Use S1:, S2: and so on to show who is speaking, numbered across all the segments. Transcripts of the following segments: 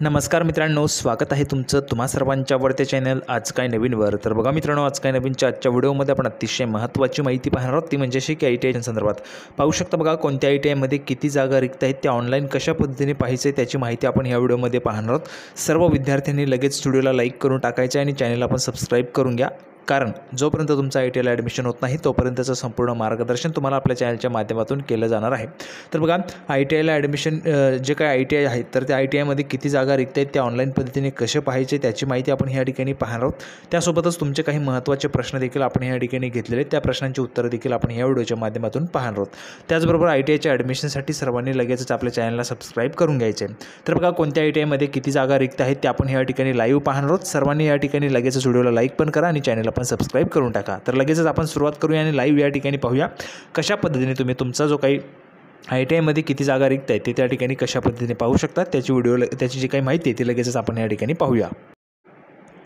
S1: नमस्कार मित्रांनो, स्वागत आहे तुमचं तुम्हा सर्वांच्या आवडत्या चॅनल आज काय नवीनवर. तर बघा मित्रांनो, आज काय नवीनच्या आजच्या व्हिडिओमध्ये आपण अतिशय महत्त्वाची माहिती पाहणार आहोत. ती म्हणजे की ITI संदर्भात पाहू शकता. बघा कोणत्या ITIमध्ये किती जागा रिक्त आहेत, त्या ऑनलाईन कशा पद्धतीने पाहायचं त्याची माहिती आपण या व्हिडिओमध्ये पाहणार आहोत. सर्व विद्यार्थ्यांनी लगेच व्हिडिओला लाईक करून टाकायचं आहे आणि चॅनलला आपण सबस्क्राईब करून घ्या, कारण जोपर्यंत तुमचा ITIला ॲडमिशन होत नाही तोपर्यंतचं संपूर्ण मार्गदर्शन तुम्हाला आपल्या चॅनलच्या माध्यमातून केलं जाणार आहे. तर बघा ITIला ॲडमिशन जे काही ITI आहेत तर त्या ITIमध्ये किती जागा रिक्त आहेत, त्या ऑनलाईन पद्धतीने कसे पाहायचे त्याची माहिती आपण ह्या ठिकाणी पाहणार आहोत. त्यासोबतच तुमचे काही महत्त्वाचे प्रश्न देखील आपण ह्या ठिकाणी घेतलेले, त्या प्रश्नांची उत्तरं देखील आपण ह्या व्हिडिओच्या माध्यमातून पाहणार आहोत. त्याचबरोबर ITIच्या ॲडमिशनसाठी सर्वांनी लगेचच आपल्या चॅनलला सबस्क्राईब करून घ्यायचे. तर बघा कोणत्या ITIमध्ये किती जागा रिक्त आहेत ते आपण ह्या ठिकाणी लाईव्ह पाहणार आहोत. सर्वांनी या ठिकाणी लगेचच व्हिडिओला लाईक पण करा आणि चॅनलला पण सबस्क्राईब करून टाका. तर लगेचच आपण सुरुवात करूया आणि लाईव्ह या ठिकाणी पाहूया कशा पद्धतीने तुम्ही तुमचा जो काही ITIमध्ये किती जागा रिक्त आहेत ते त्या ठिकाणी कशा पद्धतीने पाहू शकता. त्याची जी काही माहिती आहे ती लगेचच आपण या ठिकाणी पाहूया.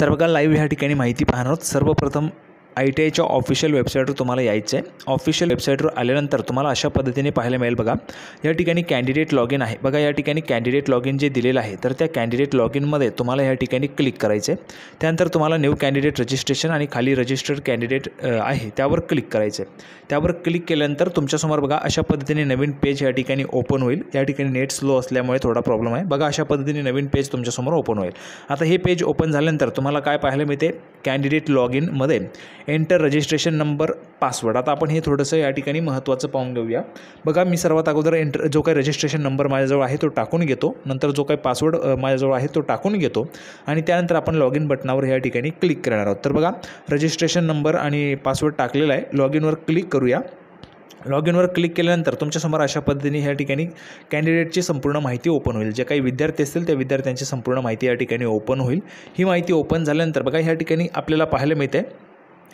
S1: तर बघा लाईव्ह ह्या ठिकाणी माहिती पाहणार आहोत. सर्वप्रथम ITIच्या ऑफिशियल वेबसाईटवर तुम्हाला यायचं आहे. ऑफिशियल वेबसाईटवर आल्यानंतर तुम्हाला अशा पद्धतीने पाहायला मिळेल. बघा या ठिकाणी कॅन्डिडेट लॉग इन आहे. बघा या ठिकाणी कॅन्डिडेट लॉग इन जे दिलेलं आहे तर त्या कॅन्डिडेट लॉग इनमध्ये तुम्हाला या ठिकाणी क्लिक करायचं आहे. त्यानंतर तुम्हाला न्यू कॅन्डिडेट रजिस्ट्रेशन आणि खाली रजिस्टर्ड कॅन्डिडेट आहे त्यावर क्लिक करायचं आहे. त्यावर क्लिक केल्यानंतर तुमच्यासमोर बघा अशा पद्धतीने नवीन पेज या ठिकाणी ओपन होईल. या ठिकाणी नेट स्लो असल्यामुळे थोडा प्रॉब्लेम आहे. बघा अशा पद्धतीने नवीन पेज तुमच्यासमोर ओपन होईल. आता हे पेज ओपन झाल्यानंतर तुम्हाला काय पाहायला मिळते, कॅन्डिडेट लॉग इनमध्ये एंटर रजिस्ट्रेशन नंबर पासवर्ड. आता आपण हे थोडंसं या ठिकाणी महत्त्वाचं पाहून घेऊया. बघा मी सर्वात अगोदर जो काही रजिस्ट्रेशन नंबर माझ्याजवळ आहे तो टाकून घेतो. नंतर जो काही पासवर्ड माझ्याजवळ आहे तो टाकून घेतो आणि त्यानंतर आपण लॉग इन बटनावर या ठिकाणी क्लिक करणार आहोत. तर बघा रजिस्ट्रेशन नंबर आणि पासवर्ड टाकलेला आहे. लॉग इनवर क्लिक करूया. लॉग इनवर क्लिक केल्यानंतर तुमच्यासमोर अशा पद्धतीने या ठिकाणी कॅन्डिडेटची संपूर्ण माहिती ओपन होईल. जे काही विद्यार्थी असतील त्या विद्यार्थ्यांची संपूर्ण माहिती या ठिकाणी ओपन होईल. ही माहिती ओपन झाल्यानंतर बघा ह्या ठिकाणी आपल्याला पाहायला मिळते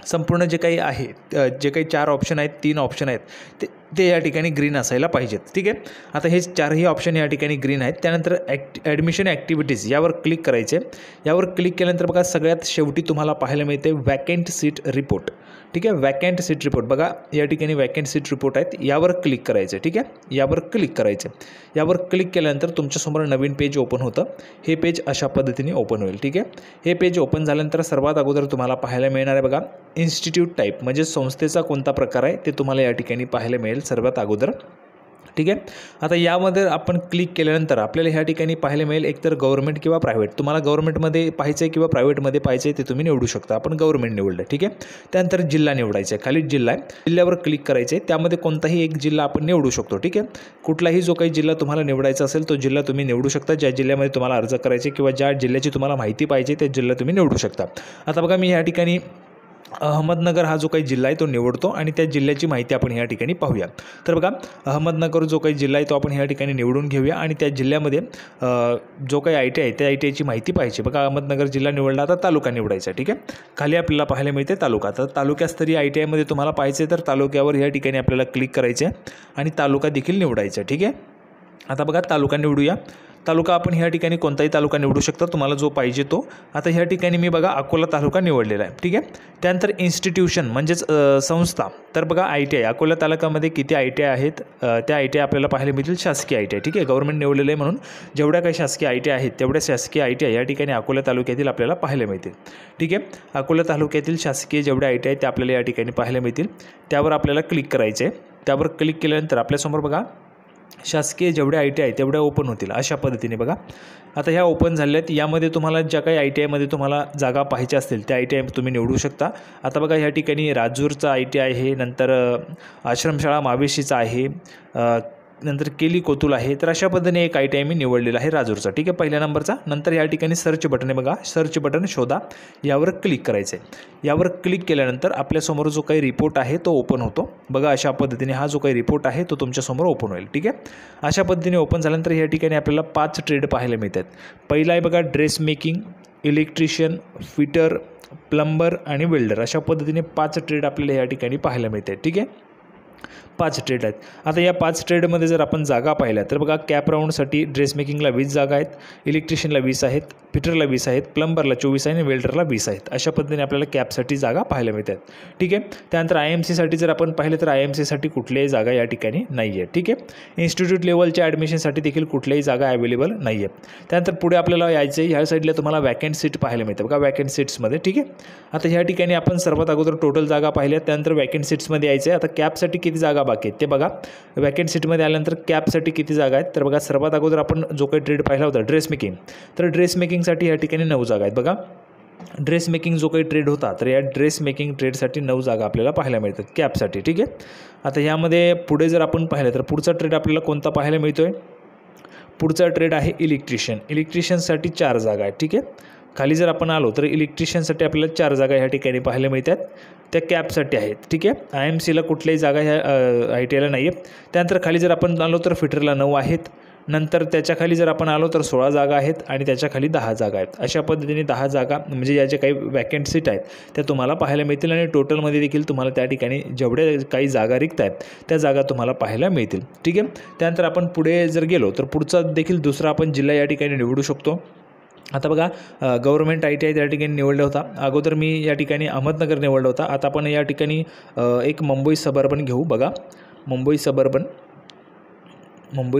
S1: संपूर्ण जे काही आहे, जे काही 4 ऑप्शन आहेत, 3 ऑप्शन आहेत ते या ठिकाणी ग्रीन असायला पाहिजेत. ठीक आहे. आता हे 4ही ऑप्शन या ठिकाणी ग्रीन आहेत. त्यानंतर ॲडमिशन ॲक्टिव्हिटीज यावर क्लिक करायचे. यावर क्लिक केल्यानंतर बघा सगळ्यात शेवटी तुम्हाला पाहायला मिळते वॅकंट सीट रिपोर्ट. ठीक आहे. वॅकंट सीट रिपोर्ट बघा या ठिकाणी वॅकंट सीट रिपोर्ट आहेत, यावर क्लिक करायचं. ठीक आहे. यावर क्लिक करायचं. यावर क्लिक केल्यानंतर तुमच्यासमोर नवीन पेज ओपन होतं. हे पेज अशा पद्धतीने ओपन होईल. ठीक आहे. हे पेज ओपन झाल्यानंतर सर्वात अगोदर तुम्हाला पाहायला मिळणार आहे बघा इन्स्टिट्यूट टाईप, म्हणजे संस्थेचा कोणता प्रकार आहे ते तुम्हाला या ठिकाणी पाहायला मिळेल सर्वात अगोदर. ठीक आहे. आता यामध्ये आपण क्लिक केल्यानंतर आपल्याला ह्या ठिकाणी पाहायला मिळेल एकतर गव्हर्नमेंट किंवा प्रायव्हेट. तुम्हाला गव्हर्नमेंटमध्ये पाहायचं आहे किंवा प्रायव्हेटमध्ये पाहायचं आहे ते तुम्ही निवडू शकता. आपण गव्हर्नमेंट निवडलं. ठीक आहे. त्यानंतर जिल्हा निवडायचा आहे. खाली जिल्हा आहे, जिल्ह्यावर क्लिक करायचं आहे. त्यामध्ये कोणताही एक जिल्हा आपण निवडू शकतो. ठीक आहे. कुठलाही जो काही जिल्हा तुम्हाला निवडायचा असेल तो जिल्हा तुम्ही निवडू शकता. ज्या जिल्ह्यामध्ये तुम्हाला अर्ज करायचे किंवा ज्या जिल्ह्याची तुम्हाला माहिती पाहिजे त्या जिल्हा तुम्ही निवडू शकता. आता बघा मी या ठिकाणी अहमदनगर हा जो काही जिल्हा आहे तो निवडतो आणि त्या जिल्ह्याची माहिती आपण ह्या ठिकाणी पाहूया. तर बघा अहमदनगर जो काही जिल्हा आहे तो आपण ह्या ठिकाणी निवडून घेऊया आणि त्या जिल्ह्यामध्ये जो काही ITI आहे त्या ITIची माहिती पाहिजे. बघा अहमदनगर जिल्हा निवडला, आता तालुका निवडायचा. ठीक आहे. खाली आपल्याला पाहायला मिळते तालुका. तर तालुक्यास्तरीय ITIमध्ये तुम्हाला पाहायचं आहे तर तालुक्यावर ह्या ठिकाणी आपल्याला क्लिक करायचे आणि तालुका देखील निवडायचा. ठीक आहे. आता बघा तालुका निवडूया. तालुका आपण ह्या ठिकाणी कोणताही तालुका निवडू शकता तुम्हाला जो पाहिजे तो. आता ह्या ठिकाणी मी बघा अकोला तालुका निवडलेला आहे. ठीक आहे. त्यानंतर इन्स्टिट्यूशन म्हणजेच संस्था. तर बघा ITI अकोला तालुक्यामध्ये किती ITI आहेत, त्या ITI आपल्याला पाहायला मिळतील शासकीय ITI. ठीक आहे. गव्हर्नमेंट निवडलेलं आहे म्हणून जेवढ्या काही शासकीय ITI आहेत तेवढ्या शासकीय ITI या ठिकाणी अकोला तालुक्यातील आपल्याला पाहायला मिळतील. ठीक आहे. अकोला तालुक्यातील शासकीय जेवढ्या ITI आहेत त्या आपल्याला या ठिकाणी पाहायला मिळतील. त्यावर आपल्याला क्लिक करायचे आहे. त्यावर क्लिक केल्यानंतर आपल्यासमोर बघा शासकीय जेवढ्या ITI आहेत तेवढ्या ओपन होतील अशा पद्धतीने. बघा आता ह्या ओपन झाल्या आहेत. यामध्ये तुम्हाला ज्या काही ITIमध्ये तुम्हाला जागा पाहायच्या असतील त्या ITI तुम्ही निवडू शकता. आता बघा ह्या ठिकाणी राजूरचा ITI आहे, नंतर आश्रमशाळा मावेशीचा आहे, नंतर केली कोतुल आहे. तर अशा पद्धतीने एक ITI मी निवडलेला आहे राजूरचा. ठीक आहे. पहिल्या नंबरचा. नंतर या ठिकाणी सर्च बटन आहे बघा, सर्च बटन शोधा यावर क्लिक करायचं आहे. यावर क्लिक केल्यानंतर आपल्यासमोर जो काही रिपोर्ट आहे तो ओपन होतो. बघा अशा पद्धतीने हा जो काही रिपोर्ट आहे तो तुमच्यासमोर ओपन होईल. ठीक आहे. अशा पद्धतीने ओपन झाल्यानंतर या ठिकाणी आपल्याला 5 ट्रेड पाहायला मिळतात. पहिला आहे बघा dress making, electrician, fitter, plumber आणि वेल्डर. अशा पद्धतीने 5 ट्रेड आपल्याला या ठिकाणी पाहायला मिळतात. ठीक आहे. 5 ट्रेड आहेत. आता या 5 ट्रेडमध्ये जर आपण जागा पाहिल्या तर बघा कॅप राऊंडसाठी ड्रेस मेकिंगला 20 जागा आहेत, इलेक्ट्रिशियनला 20 आहेत, फिटरला 20 आहेत, प्लंबरला 24 आहे आणि वेल्डरला 20 आहेत. अशा पद्धतीने आपल्याला कॅपसाठी जागा पाहायला मिळतात. ठीक आहे. त्यानंतर IMCसाठी जर आपण पाहिलं तर IMCसाठी कुठल्याही जागा या ठिकाणी नाही आहे. ठीक आहे. इन्स्टिट्यूट लेवलच्या ॲडमिशनसाठी देखील कुठल्याही जागा अवेलेबल नाही आहे. त्यानंतर पुढे आपल्याला यायचं आहे, ह्या साईडला तुम्हाला वॅकंट सीट पाहायला मिळते बघा, वॅकंट सीट्समध्ये. ठीक आहे. आता ह्या ठिकाणी आपण सर्वात अगोदर टोटल जागा पाहिल्या, त्यानंतर वॅकंट सीट्समध्ये यायचं आहे. आता कॅपसाठी किती जागा बाकी आहेत ते बघा. वॅकंट सीटमध्ये आल्यानंतर कॅपसाठी किती जागा आहेत तर बघा, सर्वात अगोदर आपण जो काही ट्रेड पाहिला होता ड्रेस मेकिंग, तर ड्रेस मेकिंगसाठी या ठिकाणी 9 जागा आहेत बघा. ड्रेस मेकिंग जो काही ट्रेड होता तर या ड्रेस मेकिंग ट्रेडसाठी 9 जागा आपल्याला पाहायला मिळतात कॅपसाठी. ठीक आहे. आता यामध्ये पुढे जर आपण पाहिलं तर पुढचा ट्रेड आपल्याला कोणता पाहायला मिळतो आहे, पुढचा ट्रेड आहे इलेक्ट्रिशियन. इलेक्ट्रिशियनसाठी 4 जागा आहेत. ठीक आहे. खाली जर आपण आलो तर इलेक्ट्रिशियनसाठी आपल्याला 4 जागा ह्या ठिकाणी पाहायला मिळतात, त्या कॅपसाठी आहेत. ठीक आहे. IMCला कुठल्याही जागा ह्या ITIला नाही आहे. त्यानंतर खाली जर आपण आलो तर फिटरला 9 आहेत. नंतर त्याच्या खाली जर आपण आलो तर 16 जागा आहेत आणि त्याच्या खाली 10 जागा आहेत. अशा पद्धतीने 10 जागा म्हणजे या ज्या काही वॅकंट सीट आहेत त्या तुम्हाला पाहायला मिळतील आणि टोटलमध्ये देखील तुम्हाला त्या ठिकाणी जेवढ्या काही जागा रिक्त आहेत त्या जागा तुम्हाला पाहायला मिळतील. ठीक आहे. त्यानंतर आपण पुढे जर गेलो तर पुढचा देखील दुसरा आपण जिल्हा या ठिकाणी निवडू शकतो. आता बघा, गव्हर्नमेंट ITI त्या ठिकाणी निवडला होता. अगोदर मी या ठिकाणी अहमदनगर निवडला होता. आता आपण या ठिकाणी एक मुंबई सबर्बन घेऊ बघा. मुंबई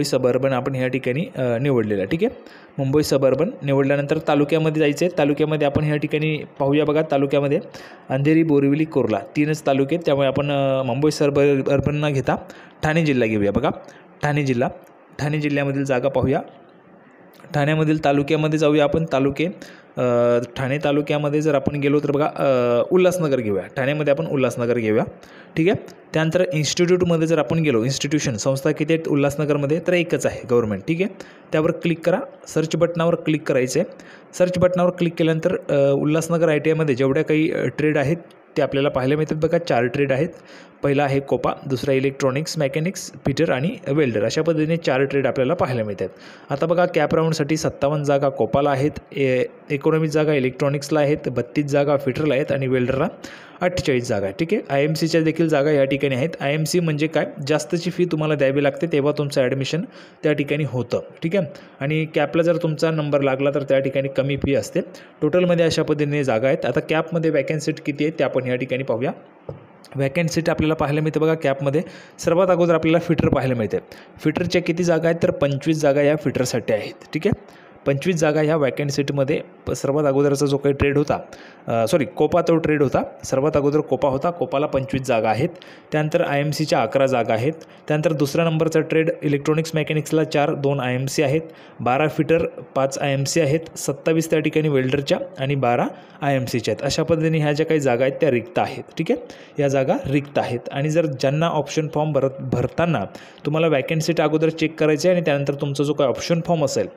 S1: सबर्बन आपण ह्या ठिकाणी निवडलेलं. ठीक आहे. मुंबई सबर्बन निवडल्यानंतर तालुक्यामध्ये जायचं आहे. तालुक्यामध्ये आपण ह्या ठिकाणी पाहूया बघा. तालुक्यामध्ये अंधेरी, बोरिवली, कुर्ला 3च तालुके, त्यामुळे आपण मुंबई सबर्बन न घेता ठाणे जिल्हा घेऊया बघा. ठाणे जिल्ह्यामधील जागा पाहूया. ठाण्यामधील तालुक्यामध्ये जाऊया आपण. ठाणे तालुक्यामध्ये जर आपण गेलो तर बघा उल्हासनगर घेऊया. ठाण्यामध्ये आपण उल्हासनगर घेऊया. ठीक आहे. त्यानंतर इन्स्टिट्यूटमध्ये जर आपण गेलो, इन्स्टिट्यूशन संस्था किती आहेत उल्हासनगरमध्ये तर एकच आहे गव्हर्नमेंट. ठीक आहे. त्यावर क्लिक करा, सर्च बटनावर क्लिक करायचं आहे. सर्च बटनावर क्लिक केल्यानंतर उल्हासनगर ITIमध्ये जेवढ्या काही ट्रेड आहेत ते आपल्याला पाहायला मिळतात बघा. 4 ट्रेड आहेत. पहिला आहे कोपा, दुसरा इलेक्ट्रॉनिक्स, मेकॅनिक्स, फिटर आणि वेल्डर. अशा पद्धतीने 4 ट्रेड आपल्याला पाहायला मिळतात. आता बघा, कॅप राऊंडसाठी 57 जागा कोपाला आहेत, 19 जागा इलेक्ट्रॉनिक्सला आहेत, 32 जागा फिटरला आहेत आणि वेल्डरला 48 जागा आहे. ठीक आहे. IMCच्या देखील जागा या ठिकाणी आहेत. IMC म्हणजे काय, जास्तची फी तुम्हाला द्यावी लागते तेव्हा तुमचं ॲडमिशन त्या ठिकाणी होतं. ठीक आहे. आणि कॅपला जर तुमचा नंबर लागला तर त्या ठिकाणी कमी फी असते. टोटलमध्ये अशा पद्धतीने जागा आहेत. आता कॅपमध्ये वॅकंट सीट किती आहे ते आपण या ठिकाणी पाहूया. वॅकंट सीट आपल्याला पाहायला मिळते बघा. कॅपमध्ये सर्वात अगोदर आपल्याला फिटर पाहायला मिळते. फिटरच्या किती जागा आहेत तर 25 जागा या फिटरसाठी आहेत. ठीक आहे. 25 जागा ह्या वॅकंट सीटमध्ये सर्वात अगोदरचा जो काही ट्रेड होता, कोपा तो ट्रेड होता. सर्वात अगोदर कोपा होता. कोपाला 25 जागा आहेत. त्यानंतर IMCच्या 11 जागा आहेत. त्यानंतर दुसऱ्या नंबरचा ट्रेड इलेक्ट्रॉनिक्स मेकॅनिक्सला 4, 2 IMC आहेत, 12 फिटर, 5 IMC आहेत, 27 त्या ठिकाणी वेल्डरच्या आणि 12 IMCच्या आहेत. अशा पद्धतीने ह्या ज्या काही जागा आहेत त्या रिक्त आहेत. ठीक आहे. या जागा रिक्त आहेत. आणि जर ज्यांना ऑप्शन फॉर्म भरताना तुम्हाला वॅकंट सीट अगोदर चेक करायचे आहे आणि त्यानंतर तुमचा जो काही ऑप्शन फॉर्म असेल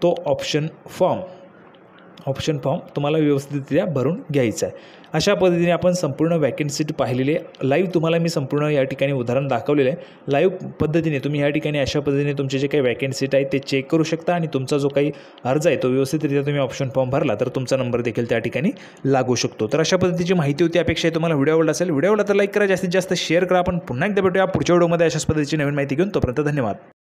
S1: तो ऑप्शन फॉर्म तुम्हाला व्यवस्थितरित्या भरून घ्यायचा आहे. अशा पद्धतीने आपण संपूर्ण वॅकंट सीट पाहिलेली आहे. लाईव्ह तुम्हाला मी संपूर्ण या ठिकाणी उदाहरण दाखवलेलं आहे. लाईव्ह पद्धतीने तुम्ही या ठिकाणी अशा पद्धतीने तुमचे जे काही वॅकंट सीट आहे ते चेक करू शकता आणि तुमचा जो काही अर्ज आहे तो व्यवस्थितरित्या तुम्ही ऑप्शन फॉर्म भरला तर तुमचा नंबर देखील त्या ठिकाणी लागू शकतो. तर अशा पद्धतीची माहिती होती. अपेक्षा आहे तुम्हाला व्हिडिओ आवडला असेल. व्हिडिओ आवडला तर लाईक करा, जास्तीत जास्त शेअर करा. आपण पुन्हा एकदा भेटूया पुढच्या व्हिडिओमध्ये अशाच पद्धतीची नवीन माहिती घेऊन. तोपर्यंत धन्यवाद.